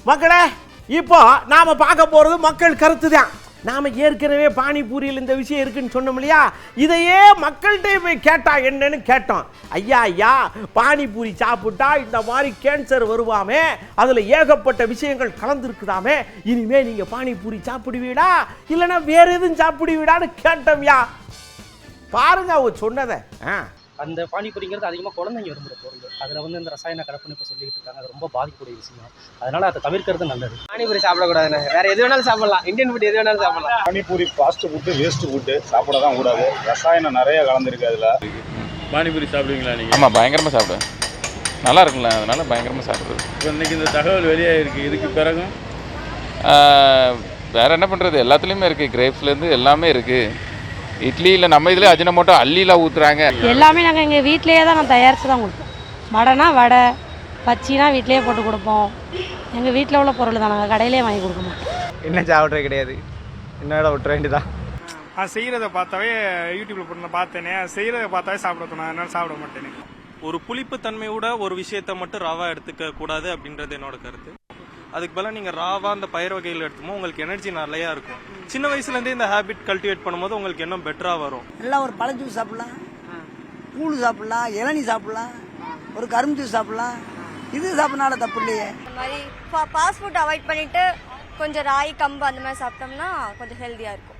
மக்களே, இப்போ நாம பார்க்க போறது மக்கள் கருத்து தான். நாம ஏற்கனவே பானிபூரியில் இந்த விஷயம் இருக்குன்னு சொன்னோம் இல்லையா, இதையே மக்கள்கிட்ட போய் கேட்டா என்னன்னு கேட்டோம். ஐயா பானிபூரி சாப்பிட்டா இந்த மாதிரி கேன்சர் வருவாமே, அதுல ஏகப்பட்ட விஷயங்கள் கலந்துருக்குதாமே, இனிமே நீங்க பானிபூரி சாப்பிடுவீடா இல்லைன்னா வேற எதுவும் சாப்பிடுவீடான்னு கேட்டோம்யா. பாருங்க அவங்க சொன்னதை. அந்த பானிபூரிங்கிறது அதிகமாக குழந்தைங்க விரும்புகிற பொருள். அதில் வந்து இந்த ரசாயன கலப்புன்னு இப்போ சொல்லிக்கிட்டு இருக்காங்க. அது ரொம்ப பாதிக்கக்கூடிய விஷயம். அதனால் அதை தவிர்க்கிறது நல்லது. பானிபூரி சாப்பிடக்கூடாதுண்ணே, வேறு எது வேணாலும் சாப்பிடலாம். இந்தியன் ஃபுட் எது வேணாலும் சாப்பிடலாம். Panipuri fast food, waste food சாப்பிட தான் கூடாது. ரசாயனம் நிறைய கலந்துருக்கு அதில். பானிபூரி சாப்பிடுவீங்களா நீங்கள்? ஆமாம், பயங்கரமாக சாப்பிடுவேன். நல்லா இருக்குல்ல, அதனால் பயங்கரமாக சாப்பிடுறது. இப்போ இன்றைக்கி இந்த தகவல் வெளியாக இருக்குது. இதுக்கு பிறகும் வேறு என்ன பண்ணுறது, எல்லாத்துலேயுமே இருக்குது. கிரேப்ஸ்லேருந்து எல்லாமே இருக்குது. இட்லியில் நம்ம இதில் அஜினமோட்டோ அள்ளிலாம் ஊற்றுறாங்க. எல்லாமே நாங்கள் எங்கள் வீட்டிலேயே தான் நான் தயாரித்து தான் கொடுப்போம். வடைனா வடை, பச்சினா வீட்டிலேயே போட்டு கொடுப்போம். எங்கள் வீட்டில் உள்ள பொருள் தான், நாங்கள் கடையிலே வாங்கி கொடுக்க மாட்டோம். என்ன சாப்பிட்றது கிடையாது, என்னோட விட்டுற வேண்டியதான். செய்கிறத பார்த்தாவே யூடியூப்பில் போட்டு பார்த்தேனே, செய்கிறத பார்த்தாவே சாப்பிட அதனால சாப்பிட மாட்டேனே. ஒரு புளிப்பு தன்மையோட ஒரு விஷயத்தை மட்டும் ராவா எடுத்துக்க கூடாது அப்படின்றது என்னோட கருத்து. அதுக்கு பதிலாக நீங்கள் ராவா அந்த பயிர் வகையில் எடுத்துமோ உங்களுக்கு எனர்ஜி நிறையா இருக்கும். சின்ன வயசுலேருந்தே இந்த ஹேபிட் கல்டிவேட் பண்ணும்போது உங்களுக்கு இன்னும் பெட்டராக வரும். நல்லா ஒரு பழ ஜூஸ் சாப்பிடலாம், கூழ் சாப்பிடலாம், இளநீ சாப்பிடலாம், ஒரு கரும்பு ஜூஸ் சாப்பிடலாம். இது சாப்பிடனால தப்பு இல்லையே. இந்த மாதிரி ஃபாஸ்ட் ஃபுட் அவாய்ட் பண்ணிட்டு கொஞ்சம் ராய், கம்பு அந்த மாதிரி சாப்பிட்டோம்னா கொஞ்சம் ஹெல்த்தியாக இருக்கும்.